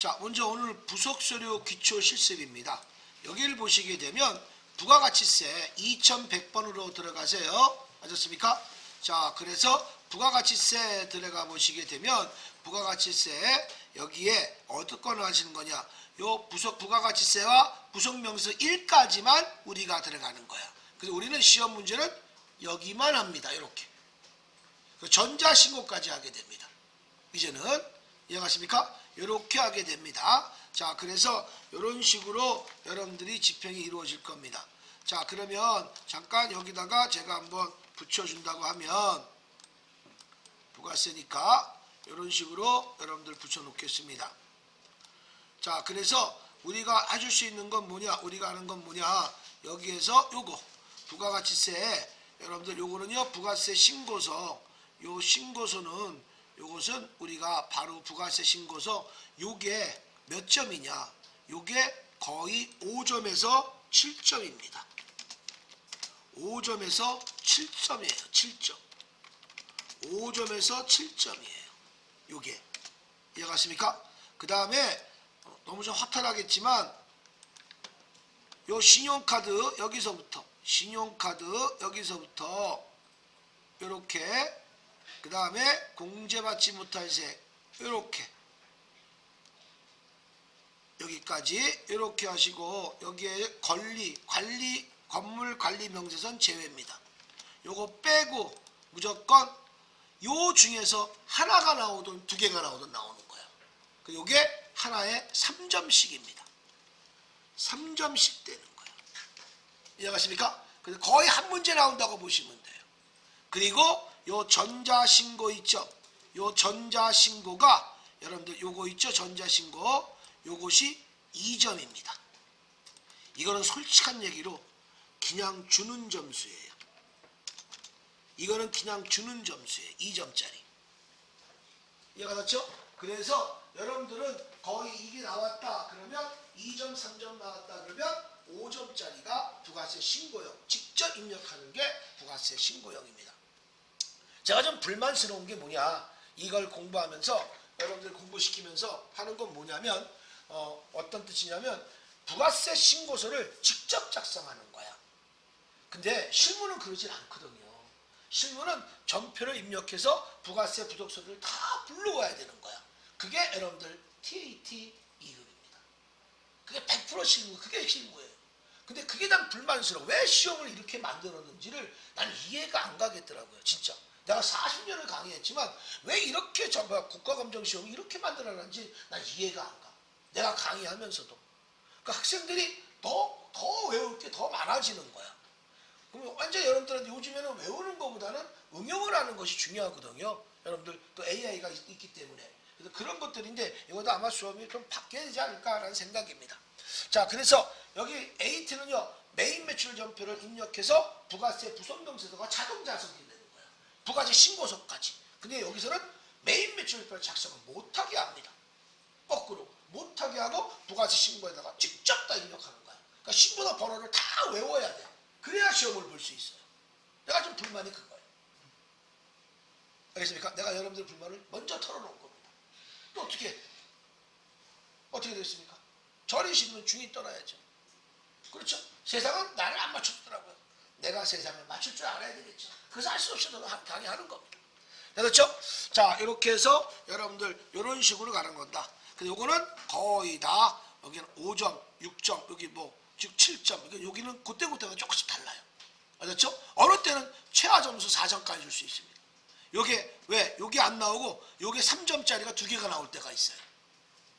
자, 먼저 오늘 부속서류 기초 실습입니다. 여기를 보시게 되면 부가가치세 2100번으로 들어가세요. 맞았습니까? 자, 그래서 부가가치세 들어가 보시게 되면 부가가치세 여기에 어떤 건을 하시는 거냐? 요 부가가치세와 부속명세 1까지만 우리가 들어가는 거야. 그래서 우리는 시험 문제는 여기만 합니다. 이렇게. 전자신고까지 하게 됩니다. 이제는 이해가십니까? 이렇게 하게 됩니다. 자, 그래서 이런 식으로 여러분들이 집행이 이루어질 겁니다. 자, 그러면 잠깐 여기다가 제가 한번 붙여준다고 하면 부가세니까 이런 식으로 여러분들 붙여놓겠습니다. 자, 그래서 우리가 해줄 수 있는 건 뭐냐? 우리가 하는 건 뭐냐? 여기에서 요거 부가가치세 여러분들 요거는요 부가세 신고서 요 신고서는 요것은 우리가 바로 부가세 신고서 요게 몇 점이냐? 요게 거의 5점에서 7점입니다. 5점에서 7점이에요. 7점. 5점에서 7점이에요. 요게. 이해가십니까? 그 다음에 너무 좀 허탈하겠지만 요 신용카드 여기서부터 요렇게 그 다음에 공제받지 못할 세 요렇게 여기까지 이렇게 하시고 여기에 건물관리명세서는 제외입니다. 요거 빼고 무조건 요 중에서 하나가 나오든 두 개가 나오든 나오는 거예요. 요게 하나에 3점씩입니다. 3점씩 되는 거예요. 이해가십니까? 그래서 거의 한 문제 나온다고 보시면 돼요. 그리고 요 전자신고 있죠? 요 전자신고가 여러분들 요거 있죠? 전자신고 요것이 2점입니다. 이거는 솔직한 얘기로 그냥 주는 점수예요. 이거는 그냥 주는 점수예요. 2점짜리. 이해가 됐죠? 그래서 여러분들은 거의 이게 나왔다 그러면 2점, 3점 나왔다 그러면 5점짜리가 부가세 신고형. 직접 입력하는 게 부가세 신고형입니다. 제가 좀 불만스러운 게 뭐냐? 이걸 공부하면서 여러분들 공부시키면서 하는 건 뭐냐면 어떤 뜻이냐면 부가세 신고서를 직접 작성하는 거야. 근데 실무는 그러진 않거든요. 실무는 전표를 입력해서 부가세 부속서류를 다 불러와야 되는 거야. 그게 여러분들 TAT 2급입니다. 그게 100% 실무, 그게 실무예요. 근데 그게 난 불만스러워. 왜 시험을 이렇게 만들었는지를 난 이해가 안 가겠더라고요. 진짜. 내가 40년을 강의했지만 왜 이렇게 국가검정시험을 이렇게 만들어놨는지 난 이해가 안 가. 내가 강의하면서도. 그러니까 학생들이 더 외울 게 더 많아지는 거야. 그러면 완전 여러분들은 요즘에는 외우는 것보다는 응용을 하는 것이 중요하거든요. 여러분들 또 AI가 있기 때문에. 그래서 그런 것들인데 이것도 아마 수업이 좀 바뀌어야 되지 않을까라는 생각입니다. 자, 그래서 여기 AT는요. 메인 매출 전표를 입력해서 부가세 부속명세서가 자동 작성이 되는 거예요. 부가세 신고서까지. 근데 여기서는 메인 매출 전표를 작성을 못하게 합니다. 거꾸로 못하게 하고 부가세 신고에다가 직접 다 입력하는 거야. 그러니까 신고서 번호를 다 외워야 돼. 그래야 시험을 볼 수 있어요. 내가 좀 불만이 그거예요. 알겠습니까? 내가 여러분들 불만을 먼저 털어놓은 겁니다. 또 어떻게 됐습니까? 절이 싫으면 중이 떠나야죠. 그렇죠? 세상은 나를 안 맞춰주더라고요. 내가 세상을 맞출 줄 알아야 되겠죠. 그래서 할 수 없이도 강의하는 겁니다. 그렇죠? 자, 이렇게 해서 여러분들 이런 식으로 가는 건다. 근데 요거는 거의 다 여기는 5점, 6점, 여기 즉 7점. 여기는 그때가 조금씩 달라요. 알았죠? 어느 때는 최하 점수 4점까지 줄 수 있습니다. 요게 왜? 요게 안 나오고 요게 3점짜리가 2개가 나올 때가 있어요.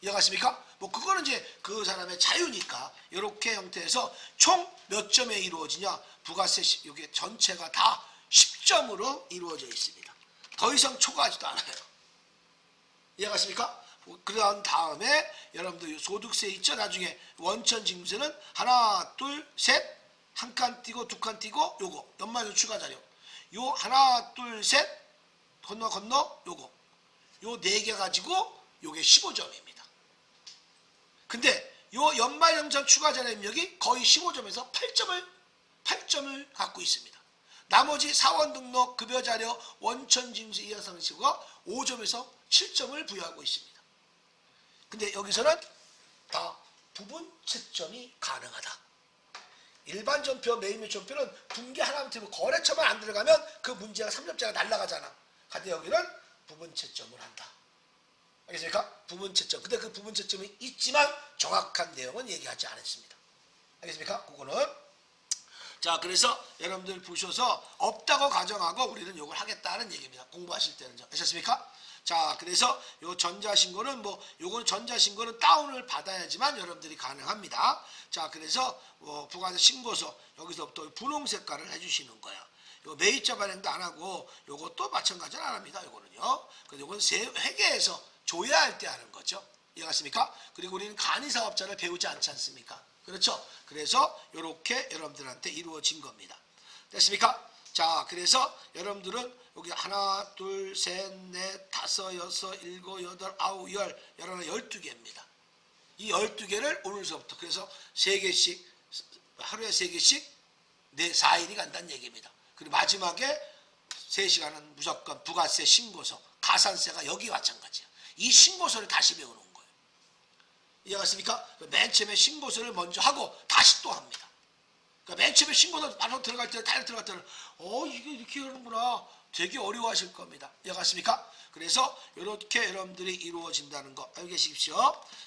이해가십니까? 그거는 이제 그 사람의 자유니까 이렇게 형태에서 총 몇 점에 이루어지냐? 부가세 요게 전체가 다 10점으로 이루어져 있습니다. 더 이상 초과하지도 않아요. 이해가십니까? 그런 다음에 여러분들 소득세 있죠? 나중에 원천징수세는 하나, 둘, 셋, 한 칸 띄고 두 칸 띄고 요거 연말연 추가 자료. 요 하나, 둘, 셋 건너 요거 요 4개 가지고 요게 15점입니다. 근데 요 연말연점 추가 자료 입력이 거의 15점에서 8점을 갖고 있습니다. 나머지 사원 등록, 급여 자료, 원천징수 이하상식과 5점에서 7점을 부여하고 있습니다. 근데 여기서는 다 부분 채점이 가능하다. 일반 전표, 매입 전표는 분기 하나만 틀고 거래처만 안 들어가면 그 문제가 3점짜리가 날아가잖아. 근데 여기는 부분 채점을 한다. 알겠습니까? 부분 채점. 근데 그 부분 채점이 있지만 정확한 내용은 얘기하지 않았습니다. 알겠습니까? 그거는. 자, 그래서 여러분들 보셔서 없다고 가정하고 우리는 이걸 하겠다는 얘기입니다. 공부하실 때는. 아셨습니까? 자, 그래서 요 전자신고는 요건 전자신고는 다운을 받아야지만 여러분들이 가능합니다. 자, 그래서 부가세 신고서 여기서부터 분홍 색깔을 해주시는 거예요. 요 매입자 발행도 안 하고 요것도 마찬가지는 안 합니다. 요거는요. 그래서 요건 회계에서 조회할 때 하는 거죠. 이해갔습니까? 그리고 우리는 간이사업자를 배우지 않지 않습니까? 그렇죠? 그래서 이렇게 여러분들한테 이루어진 겁니다. 됐습니까? 자, 그래서 여러분들은 여기 하나, 둘, 셋, 넷, 다섯, 여섯, 일곱, 여덟, 아홉, 열, 12개입니다. 이 12개를 오늘서부터 그래서 3개씩 하루에 3개씩 4일이 간다는 얘기입니다. 그리고 마지막에 3시간은 무조건 부가세 신고서, 가산세가 여기 마찬가지야. 이 신고서를 다시 배우는 거예요. 이해갔습니까? 맨 처음에 신고서를 먼저 하고 다시 또 합니다. 그러니까 맨 처음에 신고서 바로 들어갈 때, 다이렉트 들어갈 때는 이게 이렇게 하는구나. 되게 어려워하실 겁니다. 이해갔습니까? 그래서 이렇게 여러분들이 이루어진다는 거 알고 계십시오.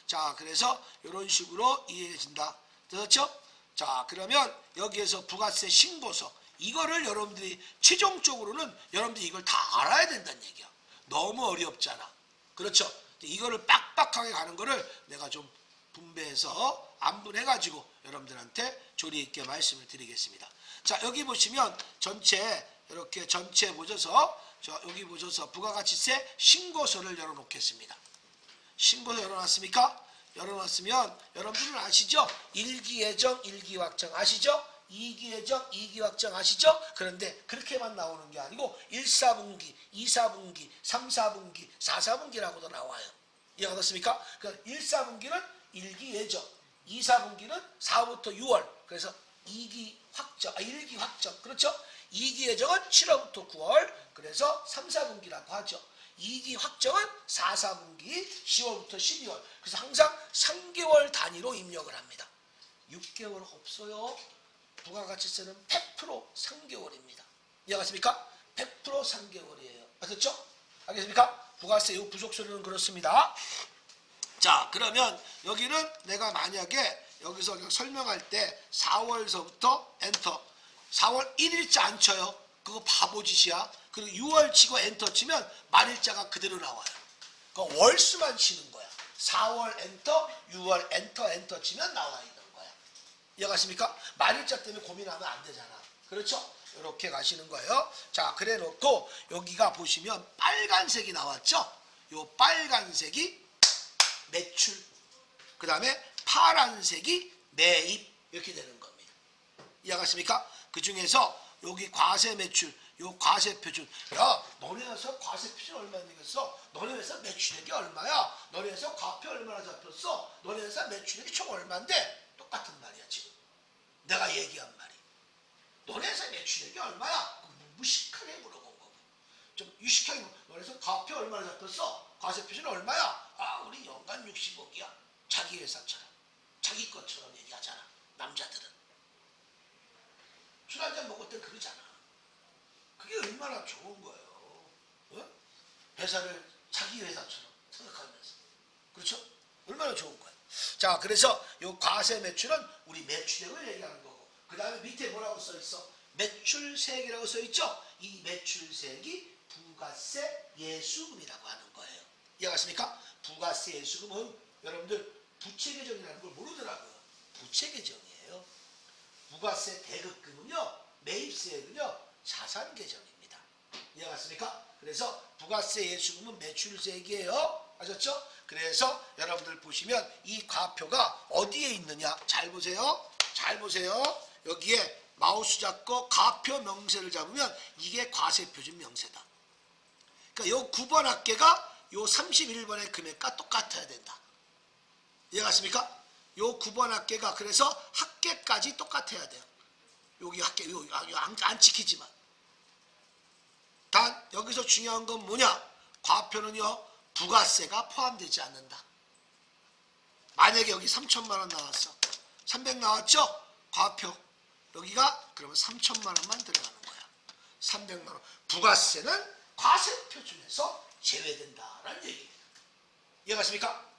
자, 그래서 이런 식으로 이해해진다. 됐죠? 자, 그러면 여기에서 부가세 신고서 이거를 여러분들이 최종적으로는 여러분들이 이걸 다 알아야 된다는 얘기야. 너무 어렵잖아. 그렇죠? 이거를 빡빡하게 가는 거를 내가 좀 분배해서 안분해가지고 여러분들한테 조리 있게 말씀을 드리겠습니다. 자, 여기 보시면 전체 이렇게 전체 보셔서 여기 보셔서 부가가치세 신고서를 열어놓겠습니다. 신고서 열어놨습니까? 열어놨으면 여러분들은 아시죠? 1기 예정, 1기 확정 아시죠? 2기 예정, 2기 확정 아시죠? 그런데 그렇게만 나오는 게 아니고 1, 4분기, 2, 4분기, 3, 4분기, 4, 4분기라고도 나와요. 이해가셨습니까? 그러니까 1, 4분기는 1기 예정, 2, 4분기는 4월부터 6월 그래서 2기 확정, 1기 확정 그렇죠? 2기 예정은 7월부터 9월 그래서 3, 4분기라고 하죠. 2기 확정은 4, 4분기 10월부터 12월 그래서 항상 3개월 단위로 입력을 합니다. 6개월 없어요. 부가가치세는 100% 3개월입니다. 이해가십니까? 100% 3개월이에요. 아셨죠? 알겠습니까? 부가세 요 부속세는 그렇습니다. 자, 그러면 여기는 내가 만약에 여기서 설명할 때 4월서부터 엔터 4월 1일자 안 쳐요. 그거 바보짓이야. 그리고 6월 치고 엔터 치면 만일자가 그대로 나와요. 그러니까 월수만 치는 거야. 4월 엔터, 6월 엔터 치면 나와 있는 거야. 이해가십니까? 만일자 때문에 고민하면 안 되잖아. 그렇죠? 이렇게 가시는 거예요. 자, 그래 놓고 여기가 보시면 빨간색이 나왔죠? 요 빨간색이 매출, 그 다음에 파란색이 매입 이렇게 되는 겁니다. 이해가십니까? 그 중에서 여기 과세 매출, 요 과세 표준. 야, 너네 회사 과세 표준 얼마 내겠어? 너네 회사 매출액이 얼마야? 너네 회사 과표 얼마나 잡혔어? 너네 회사 매출액이 총 얼마인데? 똑같은 말이야 지금. 내가 얘기한 말이. 너네 회사 매출액이 얼마야? 무식하게 물어본 거고. 좀 유식하게 너네 회사 과표 얼마나 잡혔어? 과세 표준 얼마야? 아, 우리 연간 60억이야. 자기 회사처럼. 자기 것처럼 얘기하잖아. 남자들은. 술 한잔 먹을 땐 그러잖아. 그게 얼마나 좋은 거예요. 어? 회사를 자기 회사처럼 생각하면서. 그렇죠? 얼마나 좋은 거예요. 자, 그래서 이 과세 매출은 우리 매출액을 얘기하는 거고 그 다음에 밑에 뭐라고 써있어? 매출세액이라고 써있죠? 이 매출세액이 부가세 예수금이라고 하는 거예요. 이해갔습니까? 부가세 예수금은 여러분들 부채계정이라는 걸 모르더라고요. 부채계정이에요. 부가세 대급금은요, 매입세액은요, 자산계정입니다. 이해갔습니까? 그래서 부가세 예수금은 매출세액이에요. 아셨죠? 그래서 여러분들 보시면 이 과표가 어디에 있느냐? 잘 보세요. 잘 보세요. 여기에 마우스 잡고 과표 명세를 잡으면 이게 과세표준 명세다. 그러니까 요 9번 합계가 요 31번의 금액과 똑같아야 된다. 이해갔습니까? 요 9번 합계가 그래서 합계까지 똑같아야 돼요. 여기 합계 안 지키지만. 단 여기서 중요한 건 뭐냐? 과표는요 부가세가 포함되지 않는다. 만약에 여기 3천만 원 나왔어. 300 나왔죠? 과표. 여기가 그러면 3천만 원만 들어가는 거야. 300만 원. 부가세는 과세표 준에서 제외된다라는 얘기입니다. 이해가십니까?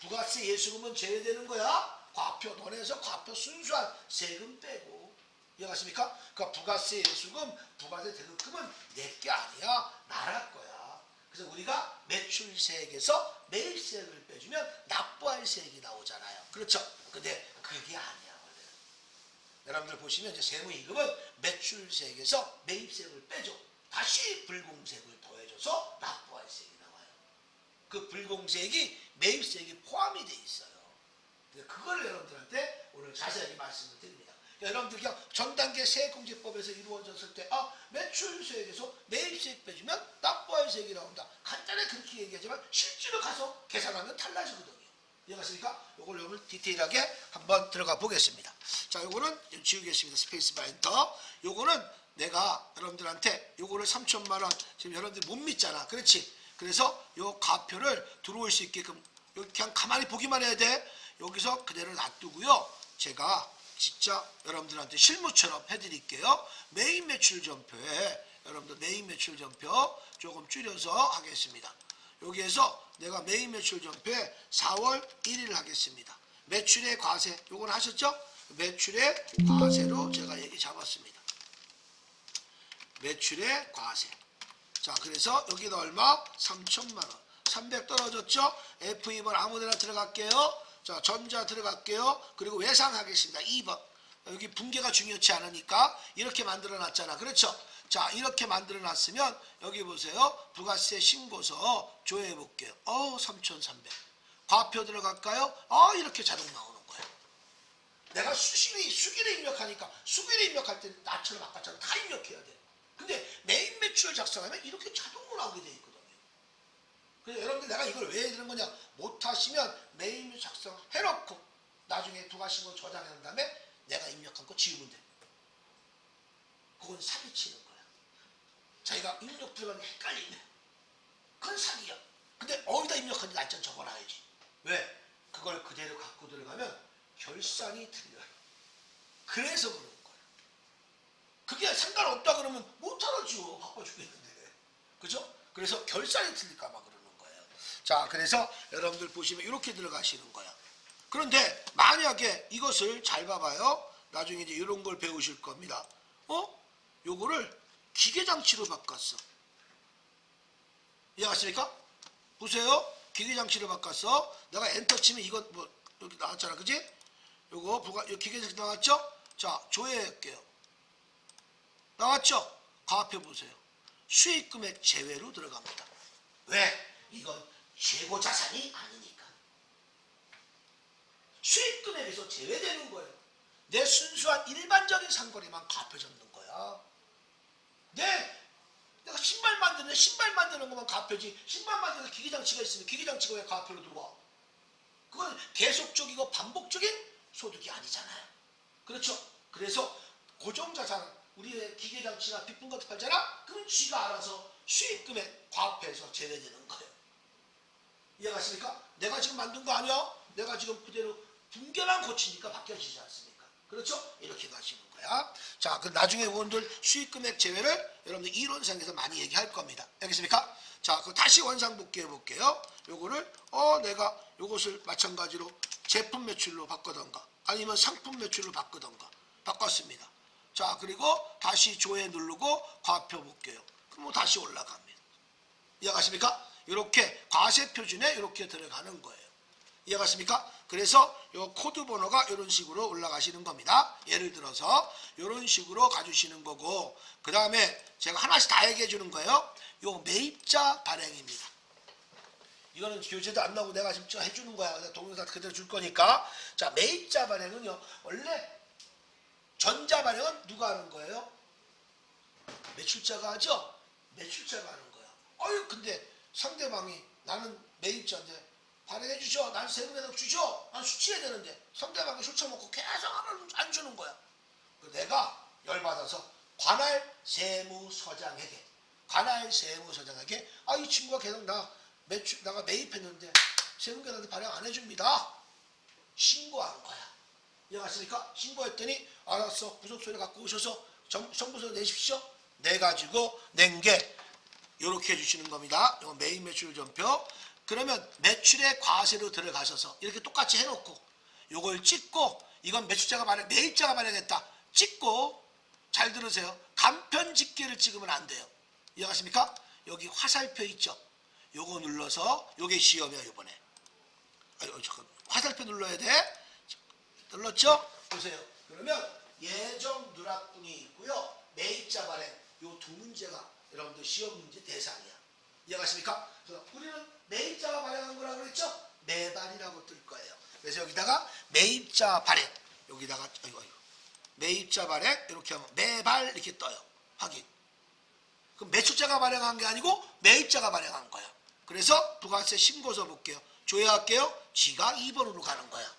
부가세 예수금은 제외되는 거야. 과표 돈에서 과표 순수한 세금 빼고. 이해가십니까? 그러니까 부가세 예수금, 부가세 대금은 내게 아니야. 나라 거야. 그래서 우리가 매출세액에서 매입세액을 빼주면 납부할 세액이 나오잖아요. 그렇죠? 근데 그게 아니야. 원래는. 여러분들 보시면 이제 세무임금은 매출세액에서 매입세액을 빼줘. 다시 불공세액을 더해줘서 납부할 세액이 나와요. 그 불공세액이 매입세액이 포함이 돼 있어요. 그걸 여러분들한테 오늘 자세하게 말씀을 드립니다. 여러분들 그냥 전 단계 세액공제법에서 이루어졌을 때 매출세액에서 매입세액 빼주면 납부할 세액이 나온다. 간단히 그렇게 얘기하지만 실제로 가서 계산하면 달라지거든요. 이해가십니까? 이걸 여러분 디테일하게 한번 들어가 보겠습니다. 자, 요거는 지우겠습니다. 스페이스바 엔터. 요거는 내가 여러분들한테 요거를 3천만 원 지금 여러분들 못 믿잖아. 그렇지? 그래서 요 가표를 들어올 수 있게끔 그냥 가만히 보기만 해야 돼. 여기서 그대로 놔두고요. 제가 진짜 여러분들한테 실무처럼 해드릴게요. 메인 매출 전표에 여러분들 메인 매출 전표 조금 줄여서 하겠습니다. 여기에서 내가 메인 매출 전표에 4월 1일 하겠습니다. 매출의 과세 요건 하셨죠? 매출의 과세로 제가 얘기 잡았습니다. 매출의 과세. 자, 그래서 여기는 얼마? 3천만 원. 300 떨어졌죠? F2번 아무데나 들어갈게요. 자, 전자 들어갈게요. 그리고 외상하겠습니다. 2번. 여기 분계가 중요치 않으니까 이렇게 만들어 놨잖아. 그렇죠? 자, 이렇게 만들어 놨으면 여기 보세요. 부가세 신고서 조회해 볼게요. 3,300. 과표 들어갈까요? 이렇게 자동 나오는 거야. 내가 수기를 입력하니까 수기를 입력할 때 나처럼 아까처럼 다 입력해야 돼. 근데 메인 매출을 작성하면 이렇게 자동으로 나오게 돼 있거든요. 그래서 여러분들 내가 이걸 왜 해드리는 거냐? 못하시면 메인 매출 작성해놓고 나중에 부가신고 저장한 다음에 내가 입력한 거 지우면 돼. 그건 사기치는 거야. 자기가 입력 들어가는 게 헷갈리네. 그건 사기야. 근데 어디다 입력한지 날짜 적어놔야지. 왜? 그걸 그대로 갖고 들어가면 결산이 틀려요. 그래서 그런 거야. 그게 상관없다 그러면 못하러지요. 바빠 죽겠는데. 그죠? 그래서 결산이 틀릴까 봐 그러는 거예요. 자, 그래서 여러분들 보시면 이렇게 들어가시는 거야. 그런데 만약에 이것을 잘 봐봐요. 나중에 이제 이런 걸 배우실 겁니다. 요거를 기계장치로 바꿨어. 이해하십니까? 보세요. 기계장치로 바꿨어. 내가 엔터 치면 이거 뭐 여기 나왔잖아. 그지? 요거 기계장치 나왔죠? 자, 조회할게요. 나왔죠? 가압해 보세요. 수익금액 제외로 들어갑니다. 왜? 이건 재고자산이 아니니까. 수익금액에서 제외되는 거예요. 내 순수한 일반적인 상거래만 가압해 잡는 거야. 내가 신발 만드는 신발 만드는 것만 가압표지. 신발 만드는 기계장치가 있으면 기계장치가 왜 가압표로 들어와? 그건 계속적이고 반복적인 소득이 아니잖아요. 그렇죠? 그래서 고정자산 우리의 기계장치나 비품 같은 거 팔잖아? 그럼 쥐가 알아서 수익금액 과압해서 제외되는 거예요. 이해가십니까? 내가 지금 만든 거 아니야? 내가 지금 그대로 분계만 고치니까 바뀌어지지 않습니까? 그렇죠? 이렇게 가시는 거야. 자, 그 나중에 여러분들 수익금액 제외를 여러분들 이론상에서 많이 얘기할 겁니다. 알겠습니까? 자, 그 다시 원상 복귀해 볼게요. 요거를 내가 요것을 마찬가지로 제품 매출로 바꾸던가 아니면 상품 매출로 바꾸던가 바꿨습니다. 자, 그리고 다시 조회 누르고 과표 볼게요. 그럼 뭐 다시 올라갑니다. 이해가십니까? 이렇게 과세 표준에 이렇게 들어가는 거예요. 이해가십니까? 그래서 요 코드 번호가 이런 식으로 올라가시는 겁니다. 예를 들어서 이런 식으로 가주시는 거고, 그 다음에 제가 하나씩 다 얘기해 주는 거예요. 요 매입자 발행입니다. 이거는 교재도 안 나오고 내가 지금 해주는 거야. 동영상 그대로 줄 거니까. 자, 매입자 발행은요, 원래 전자 발행은 누가 하는 거예요? 매출자가 하죠? 매출자가 하는 거야. 근데 상대방이 나는 매입자인데 발행해 주죠. 난 세금에다 주죠. 난 수치해야 되는데 상대방이 술 처먹고 계속 안 주는 거야. 내가 열받아서 관할 세무서장에게 이 친구가 계속 내가 매입했는데 세금계산서 발행 안 해줍니다. 신고한 거야. 이해가십니까? 신고했더니 알았어. 부속서류 갖고 오셔서 정부서 내십시오. 내가지고 낸 게 이렇게 해주시는 겁니다. 이건 메인 매출 전표. 그러면 매출의 과세로 들어가셔서 이렇게 똑같이 해놓고 요걸 찍고 이건 매출자가 발행, 매입자가 발행했다. 찍고 잘 들으세요. 간편 집계를 찍으면 안 돼요. 이해가십니까? 여기 화살표 있죠? 요거 눌러서 요게 시험이야 이번에. 잠깐 화살표 눌러야 돼. 눌렀죠? 보세요. 그러면 예정 누락분이 있고요. 매입자 발행 요 두 문제가 여러분들 시험 문제 대상이야. 이해가십니까? 그래서 우리는 매입자가 발행한 거라고 그랬죠? 매발이라고 뜰 거예요. 그래서 여기다가 매입자 발행 여기다가 매입자 발행 이렇게 하면 매발 이렇게 떠요. 확인. 그럼 매출자가 발행한 게 아니고 매입자가 발행한 거야. 그래서 부가세 신고서 볼게요. 조회할게요. 지가 2번으로 가는 거야.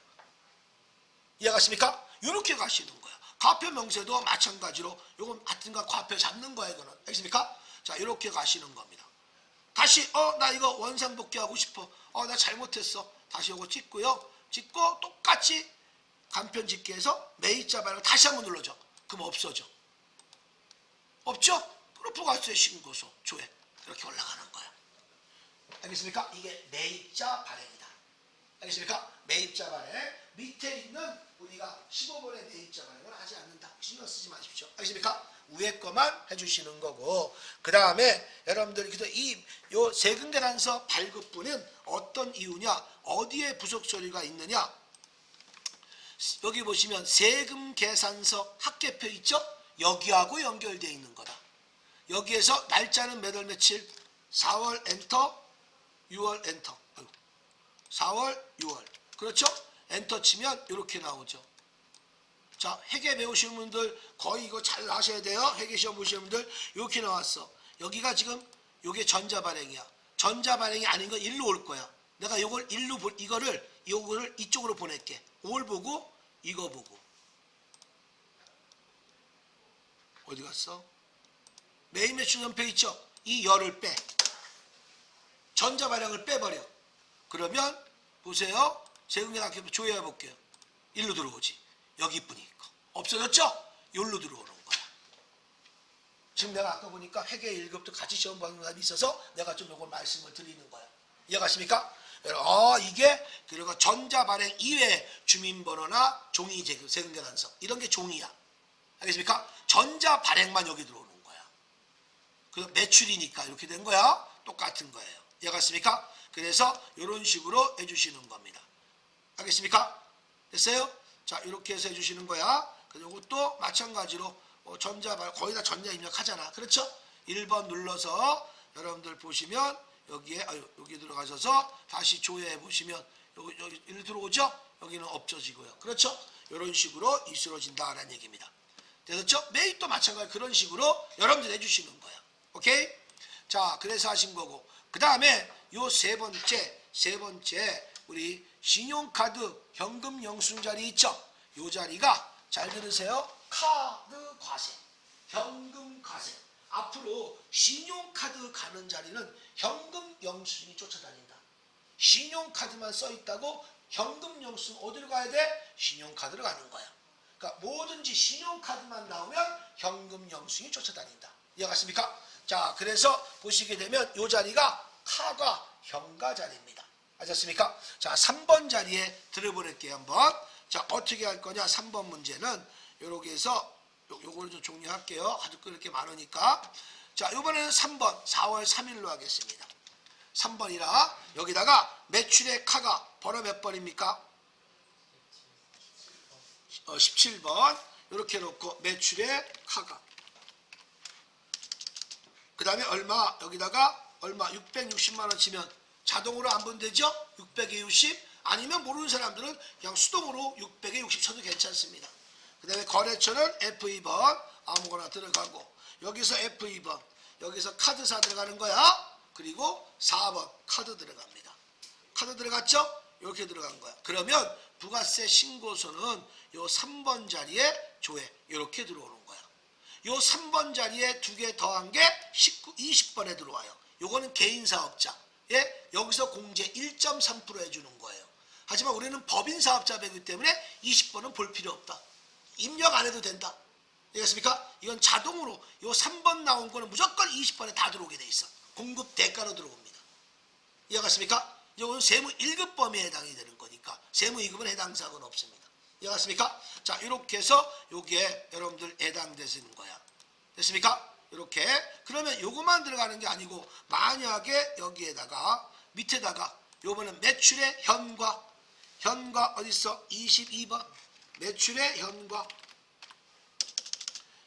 이해가십니까? 이렇게 가시는 거야. 과표 명세도 마찬가지로 요건 하여튼간 과표 잡는 거야 이거는. 알겠습니까? 자 이렇게 가시는 겁니다. 다시 나 이거 원상복귀하고 싶어. 나 잘못했어. 다시 요거 찍고요. 찍고 똑같이 간편 집계해서 매입자 발행 다시 한번 눌러줘. 그럼 없어져. 없죠? 그럼 부가세 신고서 조회 이렇게 올라가는 거야. 알겠습니까? 이게 매입자 발행이다. 알겠습니까? 매입자 발행. 밑에 있는 우리가 15번의 매입자 발행을 하지 않는다. 신경 쓰지 마십시오. 알겠습니까? 위에 거만 해주시는 거고. 그 다음에 여러분들 요 세금계산서 발급부는 어떤 이유냐? 어디에 부속서류가 있느냐? 여기 보시면 세금계산서 합계표 있죠? 여기하고 연결되어 있는 거다. 여기에서 날짜는 몇 월 며칠? 4월 엔터, 6월 엔터. 4월, 6월. 그렇죠? 엔터 치면 이렇게 나오죠. 자, 회계 배우시는 분들 거의 이거 잘 아셔야 돼요. 회계 시험 보시는 분들 이렇게 나왔어. 여기가 지금 요게 전자발행이야. 전자발행이 아닌 건 일로 올 거야. 내가 요걸 일로 이거를 이쪽으로 보낼게. 5월 보고 이거 보고. 어디 갔어? 매입 매출 전표 있죠? 이 열을 빼. 전자발행을 빼버려. 그러면 보세요. 세금계산 조회해 볼게요. 일로 들어오지. 여기 뿐이니까. 없어졌죠? 여기로 들어오는 거야. 지금 내가 아까 보니까 회계 1급도 같이 시험 보는 사람이 있어서 내가 좀 요걸 말씀을 드리는 거야. 이해가십니까? 이게 그리고 전자발행 이외에 주민번호나 종이 세금계산서 이런 게 종이야. 알겠습니까? 전자발행만 여기 들어오는 거야. 그래서 매출이니까 이렇게 된 거야. 똑같은 거예요. 이해갔습니까? 그래서 이런 식으로 해주시는 겁니다. 알겠습니까? 됐어요? 자, 이렇게 해서 해주시는 거야. 그리고 이것도 마찬가지로 전자발 거의 다 전자 입력하잖아. 그렇죠? 1번 눌러서 여러분들 보시면 여기에 여기 들어가셔서 다시 조회해 보시면 여기 일 들어오죠? 여기는 없어지고요. 그렇죠? 이런 식으로 이루어진다라는 얘기입니다. 됐죠? 매입도 마찬가지 그런 식으로 여러분들 해주시는 거야. 오케이? 자, 그래서 하신 거고. 그 다음에 요 세 번째 우리 신용카드 현금 영수증 자리 있죠? 요 자리가 잘 들으세요. 카드 과세, 현금 과세. 앞으로 신용카드 가는 자리는 현금 영수증이 쫓아다닌다. 신용카드만 써있다고 현금 영수증 어디로 가야 돼? 신용카드로 가는 거야. 그러니까 뭐든지 신용카드만 나오면 현금 영수증이 쫓아다닌다. 이해갔습니까? 자, 그래서 보시게 되면 요 자리가 카가 현가 자리입니다. 아셨습니까? 자, 3번 자리에 들어보낼게요, 한번. 자, 어떻게 할 거냐? 3번 문제는 요렇게 해서 요거를 좀 종료할게요. 아주 그렇게 많으니까. 자, 요번에는 3번 4월 3일로 하겠습니다. 3번이라 여기다가 매출의 카가 번호 몇 번입니까? 17번 이렇게 놓고 매출의 카가 그 다음에 얼마 여기다가 얼마 660만원 치면 자동으로 안 본되죠? 600에 60 아니면 모르는 사람들은 그냥 수동으로 600에 60 쳐도 괜찮습니다. 그 다음에 거래처는 F2번 아무거나 들어가고 여기서 F2번 여기서 카드사 들어가는 거야. 그리고 4번 카드 들어갑니다. 카드 들어갔죠? 이렇게 들어간 거야. 그러면 부가세 신고서는 요 3번 자리에 조회 이렇게 들어오는 거야. 요 3번 자리에 2개 더한 게 20번에 들어와요. 요거는 개인사업자. 예? 여기서 공제 1.3% 해주는 거예요. 하지만 우리는 법인 사업자이기 때문에 20번은 볼 필요 없다. 입력 안 해도 된다. 이해했습니까? 이건 자동으로 요 3번 나온 거는 무조건 20번에 다 들어오게 돼 있어. 공급 대가로 들어옵니다. 이해갔습니까? 이건 세무 1급 범위에 해당이 되는 거니까 세무 2급은 해당 사항은 없습니다. 이해갔습니까? 자, 이렇게 해서 요게 여러분들 해당되시는 거야. 됐습니까? 이렇게. 그러면 요것만 들어가는 게 아니고 만약에 여기에다가 밑에다가 요번은 매출의 현과 어딨어? 22번 매출의 현과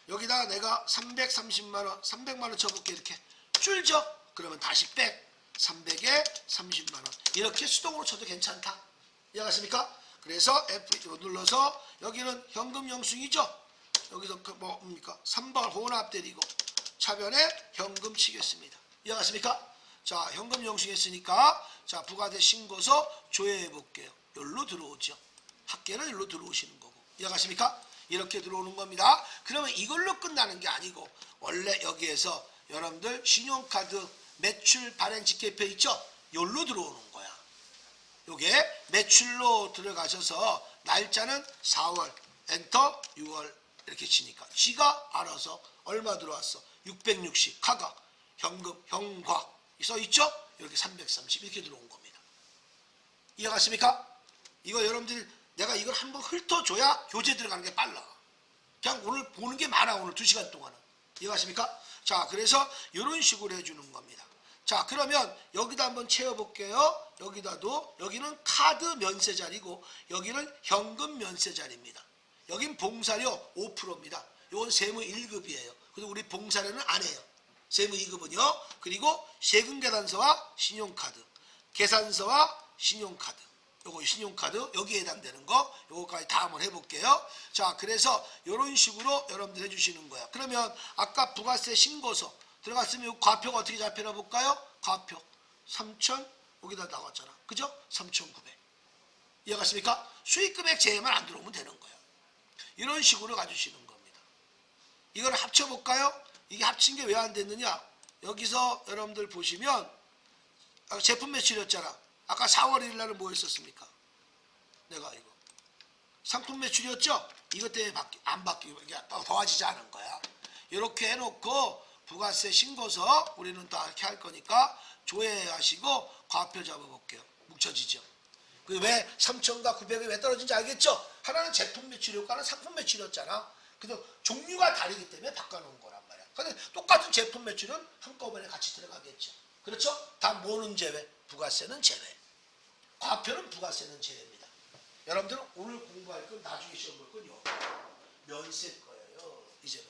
여기다가 내가 330만원 300만원 쳐볼게. 이렇게 줄죠? 그러면 다시 백 300에 30만원 이렇게 수동으로 쳐도 괜찮다. 이해가십니까? 그래서 F 눌러서 여기는 현금 영수증이죠? 여기서 그 뭡니까? 3번 혼합 때리고 차변에 현금 치겠습니다. 이해가십니까? 자, 현금 영수증 했으니까 자, 부가세 신고서 조회해 볼게요. 여기로 들어오죠. 합계는 여기로 들어오시는 거고. 이해가십니까? 이렇게 들어오는 겁니다. 그러면 이걸로 끝나는 게 아니고 원래 여기에서 여러분들 신용카드 매출 발행 직계표 있죠? 여기로 들어오는 거야. 요게 매출로 들어가셔서 날짜는 4월 엔터 6월 이렇게 치니까 지가 알아서 얼마 들어왔어? 660 카가 현금 현과 써 있죠? 이렇게 330 이렇게 들어온 겁니다. 이해갔습니까? 이거 여러분들이 내가 이걸 한번 훑어줘야 교재 들어가는 게 빨라. 그냥 오늘 보는 게 많아. 오늘 2시간 동안은. 이해가십니까? 자, 그래서 이런 식으로 해주는 겁니다. 자, 그러면 여기다 한번 채워볼게요. 여기다도 여기는 카드 면세 자리고 여기는 현금 면세 자리입니다. 여긴 봉사료 5%입니다. 이건 세무 1급이에요. 그리고 우리 봉사료는 안 해요. 세무 2급은요. 그리고 세금 계산서와 신용카드, 계산서와 신용카드. 요거 신용카드 여기에 해당되는 거 요거까지 다 한번 해볼게요. 자, 그래서 이런 식으로 여러분들 해주시는 거야. 그러면 아까 부가세 신고서 들어갔으면 요 과표가 어떻게 잡혀나 볼까요? 과표 3,000 여기다 나왔잖아. 그죠? 3,900. 이해갔습니까? 수익금액 제외만 안 들어오면 되는 거예요. 이런 식으로 가주시는 겁니다. 이걸 합쳐볼까요? 이게 합친 게 왜 안 됐느냐? 여기서 여러분들 보시면 제품 매출이었잖아. 아까 4월 1일 날은 뭐 했었습니까? 내가 이거 상품 매출이었죠? 이것 때문에 안 바뀌고 더해지지 않은 거야. 이렇게 해놓고 부가세 신고서 우리는 다 이렇게 할 거니까 조회하시고 과표 잡아볼게요. 뭉쳐지죠? 왜 3,000과 900이 왜 떨어진지 알겠죠? 하나는 제품 매출이었고 하나는 상품 매출이었잖아. 근데 종류가 다르기 때문에 바꿔놓은 거란 말이야. 근데 똑같은 제품 매출은 한꺼번에 같이 들어가겠죠. 그렇죠? 다 뭐는 제외? 부가세는 제외. 과표는 부가세는 제외입니다. 여러분들은 오늘 공부할 건 나중에 시험 볼 건요. 면세 거예요. 이제는.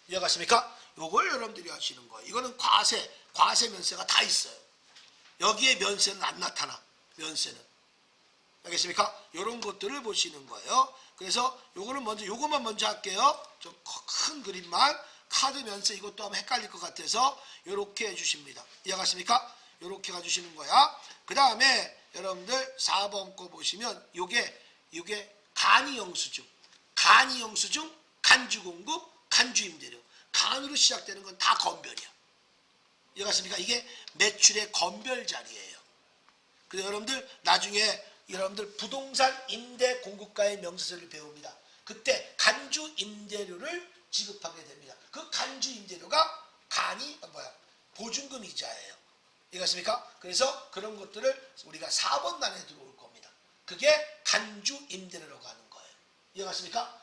이해가십니까? 요걸 여러분들이 하시는 거예요. 이거는 과세 면세가 다 있어요. 여기에 면세는 안 나타나. 면세는. 알겠습니까? 요런 것들을 보시는 거예요. 그래서 요거는 먼저 요것만 먼저 할게요. 좀 큰 그림만 카드 면세 이것도 하면 헷갈릴 것 같아서 요렇게 해주십니다. 이해가십니까? 요렇게 가주시는 거야. 그 다음에 여러분들 4번 거 보시면 요게 간이영수증, 간주공급, 간주임대료. 간으로 시작되는 건 다 건별이야. 이해가십니까? 이게 매출의 건별 자리예요. 그래서 여러분들 나중에 여러분들 부동산 임대 공급가의 명세서를 배웁니다. 그때 간주 임대료를 지급하게 됩니다. 그 간주 임대료가 보증금 이자예요. 이해가십니까? 그래서 그런 것들을 우리가 4번 단에 들어올 겁니다. 그게 간주 임대료라고 하는 거예요. 이해가십니까?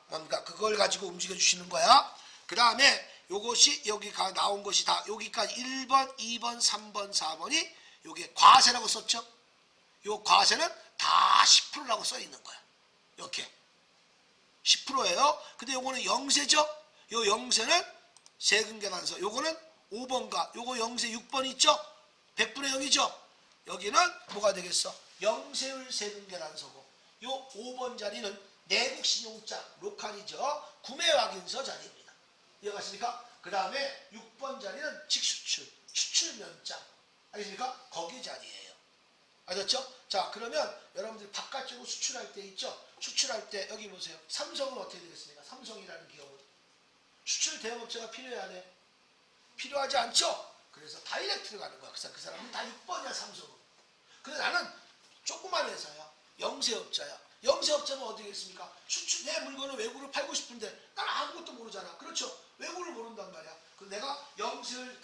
뭔가 그걸 가지고 움직여 주시는 거야. 그 다음에 요것이 여기가 나온 것이 다 여기까지 1번, 2번, 3번, 4번이 요게 과세라고 썼죠? 요 과세는 다 10%라고 써 있는 거야. 이렇게 10%예요. 근데 요거는 영세죠? 요 영세는 세금 계산서. 요거는 5번가 요거 영세 6번 있죠? 100분의 0이죠? 여기는 뭐가 되겠어? 영세율 세금 계산서고 요 5번 자리는 내국 신용장 로컬이죠? 구매 확인서 자리입니다. 이해가십니까? 그 다음에 6번 자리는 직수출 수출면장 알겠습니까? 거기 자리예요. 알겠죠? 자, 그러면 여러분들 바깥쪽으로 수출할 때 있죠? 수출할 때 여기 보세요. 삼성은 어떻게 되겠습니까? 삼성이라는 기업은 수출 대형업체가 필요해 안 해? 필요하지 않죠? 그래서 다이렉트로 가는 거야. 그 사람은 다 6번이야 삼성은. 근데 나는 조그만 회사야. 영세업자야. 영세업자는 어디 겠습니까? 수출 내 물건을 외국으로 팔고 싶은데 난 아무것도 모르잖아. 그렇죠? 외국을 모른단 말이야. 그럼 내가 영세를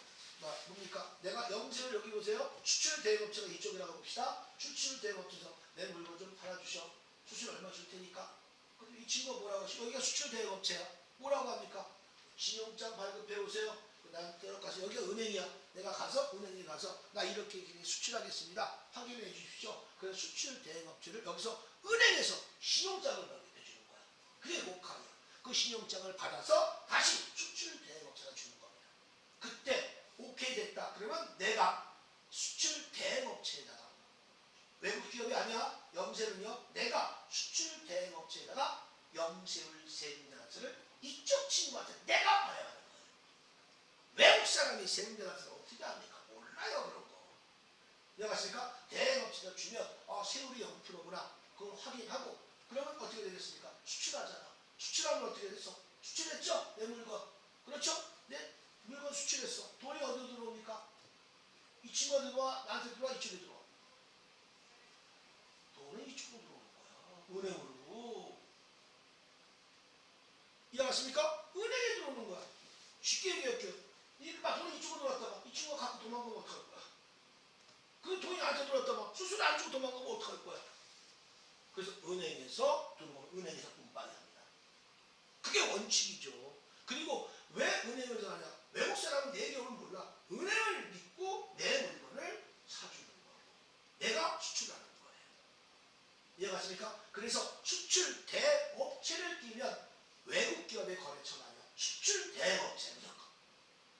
뭡니까? 내가 영세를 여기 보세요. 수출 대행업체가 이쪽이라고 봅시다. 수출 대행업체에서 내 물건 좀 팔아주셔. 수출 얼마 줄 테니까. 그럼 이 친구가 뭐라고 하시? 여기가 수출 대행업체야. 뭐라고 합니까? 신용장 발급해 오세요. 난 가서 여기가 은행이야. 내가 가서 은행에 가서 나 이렇게 수출하겠습니다. 확인해 주십시오. 그래서 수출 대행업체를 여기서 은행에서 신용장을 발급해 주는 거야. 그게 목하면 그 신용장을 받아서 다시 수출 대행업체가 주는 겁니다. 그때 오케이 됐다. 그러면 내가 수출 대행업체에다가 외국 기업이 아니야. 영세는요. 내가 수출 대행업체에다가 영세율 세금대납세를 이쪽 친구한테 내가 받아야 하는 거예요. 외국 사람이 세금대납세를 어떻게 합니까? 몰라요 그런 거. 내가 봤으니까 대행업체가 주면 세율이 0%구나. 그걸 확인하고 그러면 어떻게 되겠습니까? 수출하잖아. 수출하면 어떻게 됐어? 수출했죠? 내 물건. 그렇죠? 내 물건 수출했어. 돈이 어디로 들어옵니까? 이 친구가 들어와? 나한테 들어와? 이쪽에 들어와? 돈은 이쪽으로 들어오는 거야. 은행으로. 이해하십니까? 은행에 들어오는 거야. 쉽게 얘기할게요. 돈이 이쪽으로 들어왔다가 이 친구가 갖고 도망가면 어떡할 거야? 그 돈이 나한테 들어왔다가 수수료 안 주고 도망가면 어떡할 거야? 그래서 은행에서 들어오면 은행에서 운반을 합니다. 그게 원칙이죠. 그리고 왜 은행을 하냐? 외국 사람은 내 경우는 몰라. 은행을 믿고 내 물건을 사주는 거예요. 내가 수출하는 거예요. 이해가십니까? 그래서 수출 대업체를 띄면 외국 기업의 거래처가 아니라 수출 대업체입니다.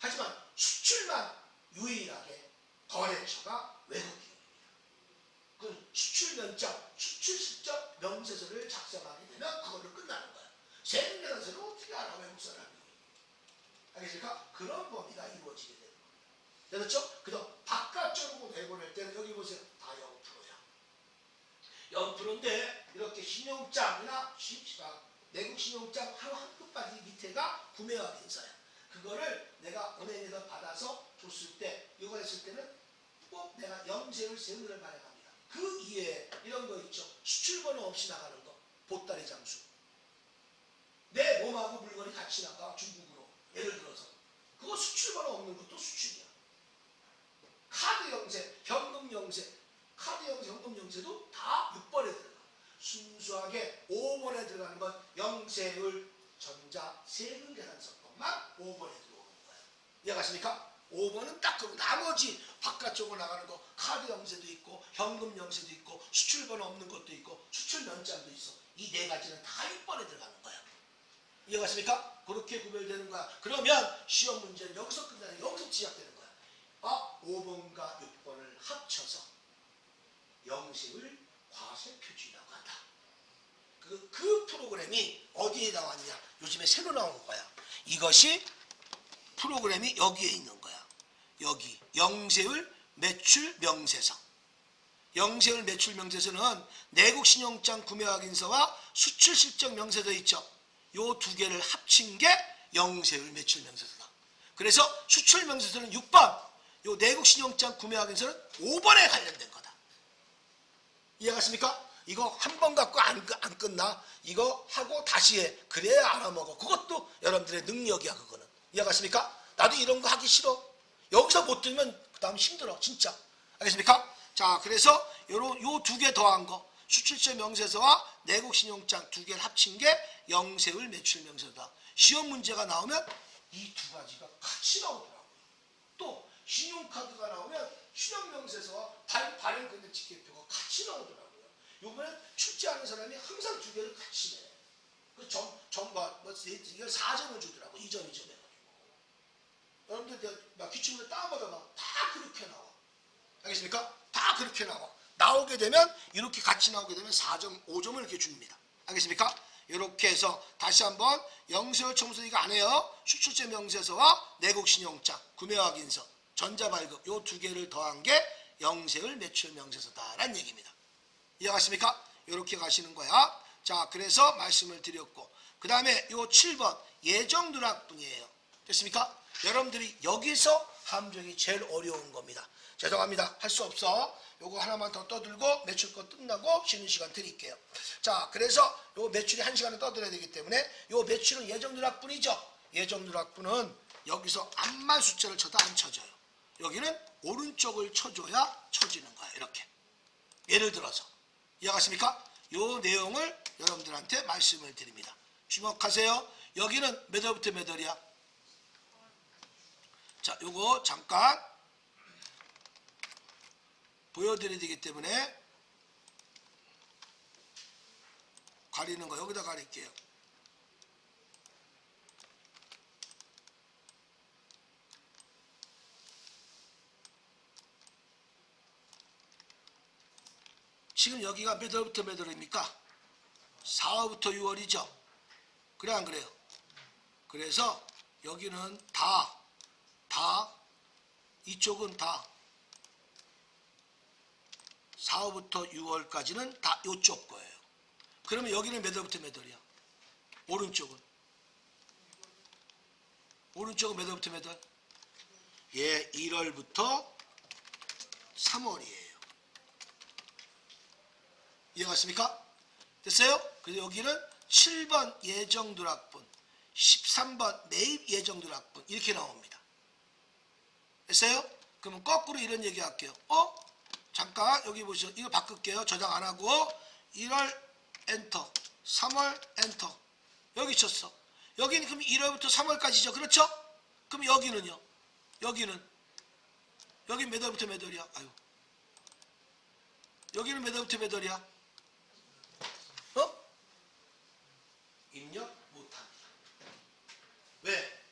하지만 수출만 유일하게 거래처가 외국 기업입니다. 그 수출 면적, 수출 실적 명세서를 작성하게 되면 그걸로 끝나는 거예요. 세금대납세를 어떻게 알아 외국 사람이? 알겠습니까? 그런 범위가 이루어지게 되는 겁니다. 그렇죠? 그래서 바깥쪽으로 내보낼 때는 여기 보세요. 다 0%야. 0%인데 이렇게 신용장이나 내국 신용장 한 끝까지 밑에가 구매와 인사야. 그거를 내가 은행에서 받아서 줬을 때 이거 했을 때는 꼭 내가 영세율 세금을 발행합니다. 그 이외에 이런 거 있죠. 수출번호 없이 나가는 거. 보따리 장수. 내 몸하고 물건이 같이 나가 중국으로. 예를 들어서 그거 수출번호 없는 것도 수출이야. 카드 영세, 현금 영세, 카드 영세, 현금 영세도 다 6번에 들어가. 순수하게 5번에 들어가는 건 영세율 전자 세금 계산서법만 5번에 들어오는 거예요. 이해가십니까? 5번은 딱 그거. 나머지 바깥쪽으로 나가는 거 카드 영세도 있고 현금 영세도 있고 수출번호 없는 것도 있고 수출 면장도 있어. 이 네 가지는 다 6번에 들어가는 거야. 이해가십니까? 그렇게 구별되는 거야. 그러면 시험 문제는 여기서 끝나는 여기서 시작되는 거야. 5번과 6번을 합쳐서 영세율 과세표준이라고 한다. 그 프로그램이 어디에 나왔냐? 요즘에 새로 나온 거야. 이것이 프로그램이 여기에 있는 거야. 여기 영세율 매출 명세서. 영세율 매출 명세서는 내국 신용장 구매 확인서와 수출 실적 명세서 있죠. 요 두 개를 합친 게 영세율 매출 명세서다. 그래서 수출 명세서는 6번, 요 내국 신용장 구매 확인서는 5번에 관련된 거다. 이해가십니까? 이거 한 번 갖고 안 끝나. 이거 하고 다시 해. 그래야 알아먹어. 그것도 여러분들의 능력이야. 그거는. 이해가십니까? 나도 이런 거 하기 싫어. 여기서 못 들면 그 다음 힘들어. 진짜. 알겠습니까? 자, 그래서 요 두 개 더한 거. 수출처 명세서와 내국 신용장 두 개를 합친 게 영세율 매출 명세서다. 시험 문제가 나오면 이 두 가지가 같이 나오더라고요. 또 신용카드가 나오면 신용명세서와 발행금액 직계표가 같이 나오더라고요. 요번엔 출제하는 사람이 항상 두 개를 같이 내. 그 이걸 4점을 주더라고. 2점, 2점 해가지고. 여러분들 기출문제 다운받아봐. 다 그렇게 나와. 알겠습니까? 다 그렇게 나와. 나오게 되면 이렇게 같이 나오게 되면 4점, 5점을 이렇게 줍니다. 알겠습니까? 이렇게 해서 다시 한번 영세율 청소 이거 안 해요. 수출제 명세서와 내국 신용장, 구매 확인서, 전자발급 요 두 개를 더한 게 영세율 매출 명세서다라는 얘기입니다. 이해가십니까? 이렇게 가시는 거야. 자, 그래서 말씀을 드렸고 그 다음에 요 7번 예정 누락분이에요. 됐습니까? 여러분들이 여기서 함정이 제일 어려운 겁니다. 죄송합니다. 할 수 없어. 요거 하나만 더 떠들고 매출 거 끝나고 쉬는 시간 드릴게요. 자, 그래서 요 매출이 1시간을 떠들어야 되기 때문에 요 매출은 예정 누락분이죠. 예정 누락분은 여기서 암만 숫자를 쳐도 안 쳐져요. 여기는 오른쪽을 쳐줘야 쳐지는 거야. 이렇게. 예를 들어서 이해가십니까? 요 내용을 여러분들한테 말씀을 드립니다. 주목하세요. 여기는 몇 월부터 몇 월이야? 자, 요거 잠깐 보여드려야 되기 때문에 가리는 거 여기다 가릴게요. 지금 여기가 몇 월부터 몇 월입니까? 4월부터 6월이죠. 그래 안 그래요? 그래서 여기는 다 이쪽은 다 4월부터 6월까지는 다 이쪽 거예요. 그러면 여기는 몇 월부터 몇 월이야? 오른쪽은 몇 월부터 몇 월? 예, 1월부터 3월이에요. 이해갔습니까? 됐어요? 그래서 여기는 7번 예정 누락분, 13번 매입 예정 누락분 이렇게 나옵니다. 됐어요? 그러면 거꾸로 이런 얘기 할게요. 잠깐 여기 보시죠. 이거 바꿀게요. 저장 안 하고 1월 엔터, 3월 엔터. 여기 쳤어. 여기는 그럼 1월부터 3월까지죠. 그렇죠? 그럼 여기는요? 여기 몇 월부터 몇 월이야? 아유. 여기는 몇 월부터 몇 월이야? 입력 못합니다. 왜?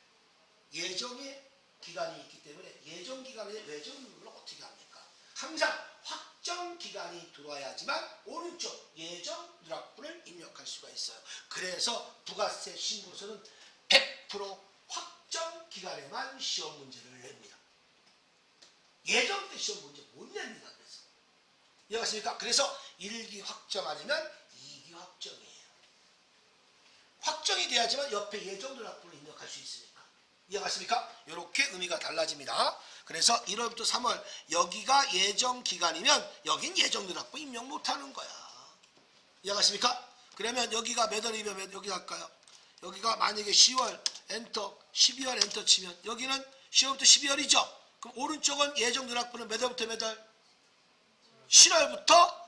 예정의 기간이 있기 때문에 예정 기간에 외정 누락을 어떻게 합니까? 항상 확정 기간이 들어와야지만 오른쪽 예정 누락분을 입력할 수가 있어요. 그래서 부가세 신고서는 100% 확정 기간에만 시험 문제를 냅니다. 예정 때 시험 문제 못 냅니다. 그래서 이해가십니까? 그래서 1기 확정 아니면 2기 확정이에요. 확정이 돼야지만 옆에 예정 누락분을 입력할 수 있으니까. 이해가십니까? 이렇게 의미가 달라집니다. 그래서 1월부터 3월 여기가 예정 기간이면 여긴 예정 누락분 입력 못하는 거야. 이해가십니까? 그러면 여기가 몇 월이면 여기 할까요? 여기가 만약에 10월 엔터, 12월 엔터 치면 여기는 10월부터 12월이죠. 그럼 오른쪽은 예정 누락분은 몇 월부터 몇 월? 7월부터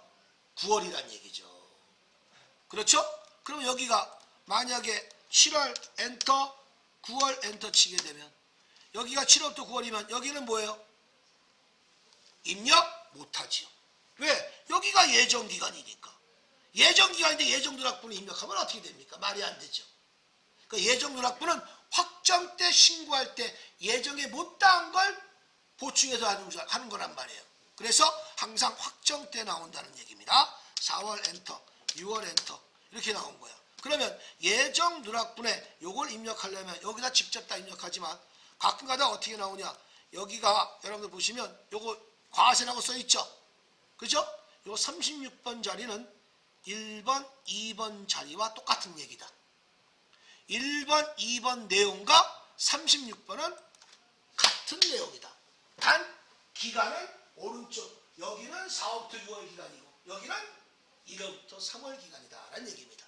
9월이란 얘기죠. 그렇죠? 그럼 여기가 만약에 7월 엔터, 9월 엔터 치게 되면 여기가 7월부터 9월이면 여기는 뭐예요? 입력 못하지요. 왜? 여기가 예정기간이니까. 예정기간인데 예정누락분을 입력하면 어떻게 됩니까? 말이 안 되죠. 그러니까 예정누락분은 확정 때 신고할 때 예정에 못다한 걸 보충해서 하는 거란 말이에요. 그래서 항상 확정 때 나온다는 얘기입니다. 4월 엔터, 6월 엔터 이렇게 나온 거야. 그러면 예정 누락분에 요걸 입력하려면 여기다 직접 다 입력하지만 가끔가다 어떻게 나오냐? 여기가 여러분들 보시면 요거 과세라고 써 있죠? 그죠? 요 36번 자리는 1번, 2번 자리와 똑같은 얘기다. 1번, 2번 내용과 36번은 같은 내용이다. 단 기간은 오른쪽. 여기는 4월부터 6월 기간이고 여기는 1월부터 3월 기간이다라는 얘기입니다.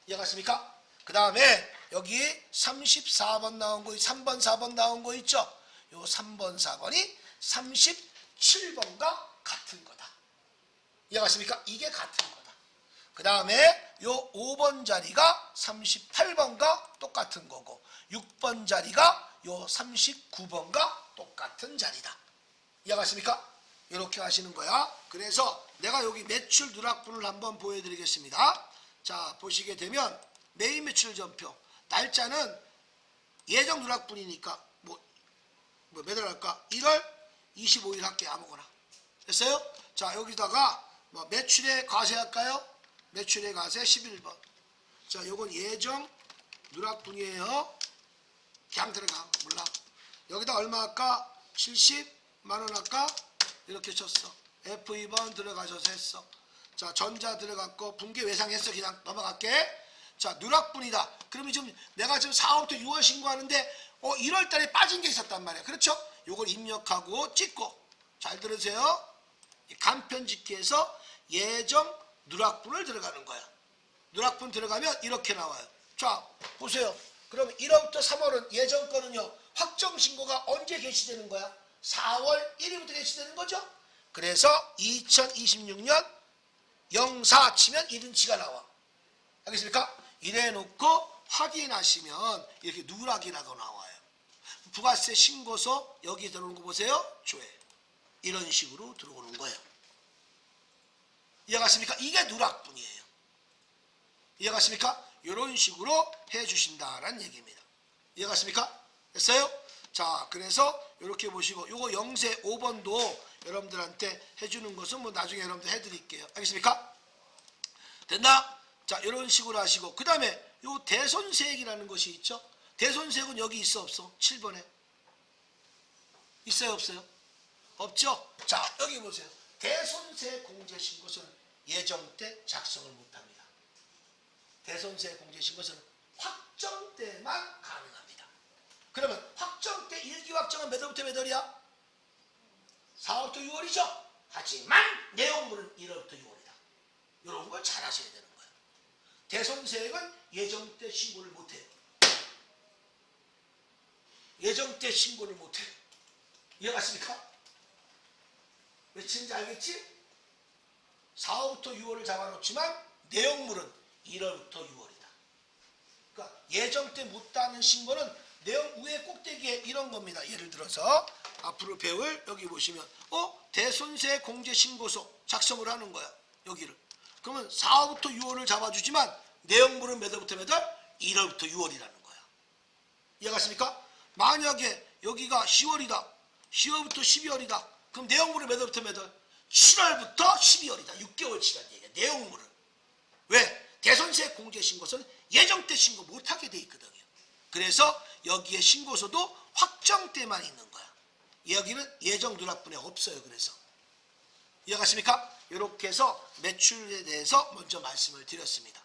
이해가십니까? 그 다음에 여기 34번 나온 거, 3번, 4번 나온 거 있죠? 요 3번, 4번이 37번과 같은 거다. 이해가십니까? 이게 같은 거다. 그 다음에 요 5번 자리가 38번과 똑같은 거고 6번 자리가 요 39번과 똑같은 자리다. 이해가십니까? 이렇게 하시는 거야. 그래서 내가 여기 매출 누락분을 한번 보여드리겠습니다. 자, 보시게 되면 매일 매출 전표 날짜는 예정 누락분이니까 몇월 할까? 1월 25일 할게. 아무거나. 됐어요? 자, 여기다가 매출의 과세 할까요? 매출의 과세 11번. 자, 요건 예정 누락분이에요. 그냥 들어가. 몰라. 여기다 얼마 할까? 70만원 할까? 이렇게 쳤어. F2번 들어가셔서 했어. 자, 전자 들어갔고 분계 외상했어. 그냥 넘어갈게. 자, 누락분이다. 그러면 지금 내가 지금 4월부터 6월 신고하는데 1월 달에 빠진 게 있었단 말이야. 그렇죠? 요걸 입력하고 찍고, 잘 들으세요. 간편짓기에서 예정 누락분을 들어가는 거야. 누락분 들어가면 이렇게 나와요. 자, 보세요. 그럼 1월부터 3월은 예정 거는요, 확정 신고가 언제 개시되는 거야? 4월 1일부터 개시되는 거죠. 그래서 2026년 04 치면 이른치가 나와. 알겠습니까? 이래 놓고 확인하시면 이렇게 누락이라고 나와요. 부가세 신고서 여기 들어오는 거 보세요. 조회. 이런 식으로 들어오는 거예요. 이해갔습니까? 이게 누락분이에요. 이해갔습니까? 이런 식으로 해주신다라는 얘기입니다. 이해갔습니까? 됐어요? 자, 그래서 이렇게 보시고 요거 0세 5번도 여러분들한테 해주는 것은 뭐 나중에 여러분들 해드릴게요. 알겠습니까? 됐나? 자, 이런 식으로 하시고, 그 다음에 요 대손세액이라는 것이 있죠. 대손세액은 여기 있어 없어? 7번에 있어요 없어요? 없죠? 자, 여기 보세요. 대손세 공제신고서는 예정 때 작성을 못합니다. 대손세 공제신고서는 확정 때만 가능합니다. 그러면 확정 때 일기 확정은 몇 월부터 몇 월이야? 4월부터 6월이죠? 하지만 내용물은 1월부터 6월이다. 이런 걸 잘 하셔야 되는 거예요. 대손세액은 예정 때 신고를 못해요. 예정 때 신고를 못해요. 이해갔습니까? 며칠인지 알겠지? 4월부터 6월을 잡아놓지만 내용물은 1월부터 6월이다. 그러니까 예정 때 못하는 신고는 내용 위에 꼭대기에 이런 겁니다. 예를 들어서 앞으로 배울 여기 보시면 대손세 공제신고서 작성을 하는 거야. 여기를. 그러면 4월부터 6월을 잡아주지만 내용물은 몇 월부터 몇 월? 1월부터 6월이라는 거야. 이해갔습니까? 만약에 여기가 10월이다. 10월부터 12월이다. 그럼 내용물은 몇 월부터 몇 월? 7월부터 12월이다. 6개월치란 얘기야. 내용물은. 왜? 대손세 공제신고서는 예정 때 신고 못하게 돼 있거든요. 그래서 여기에 신고서도 확정 때만 있는 거야. 여기는 예정 누락분에 없어요. 그래서. 이해가십니까? 이렇게 해서 매출에 대해서 먼저 말씀을 드렸습니다.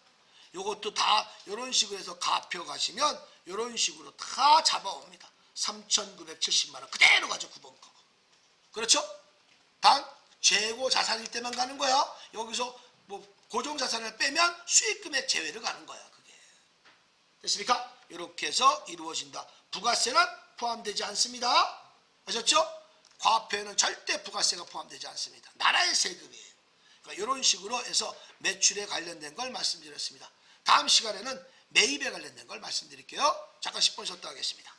요것도 다 이런 식으로 해서 가표 가시면 이런 식으로 다 잡아옵니다. 3,970만 원 그대로 가죠. 9번 거. 그렇죠? 단 재고 자산일 때만 가는 거야. 여기서 뭐 고정 자산을 빼면 수익금액 제외를 가는 거야. 그게. 됐습니까? 이렇게 해서 이루어진다. 부가세는 포함되지 않습니다. 아셨죠? 과표에는 절대 부가세가 포함되지 않습니다. 나라의 세금이에요. 그러니까 이런 식으로 해서 매출에 관련된 걸 말씀드렸습니다. 다음 시간에는 매입에 관련된 걸 말씀드릴게요. 잠깐 10분 쉬었다 하겠습니다.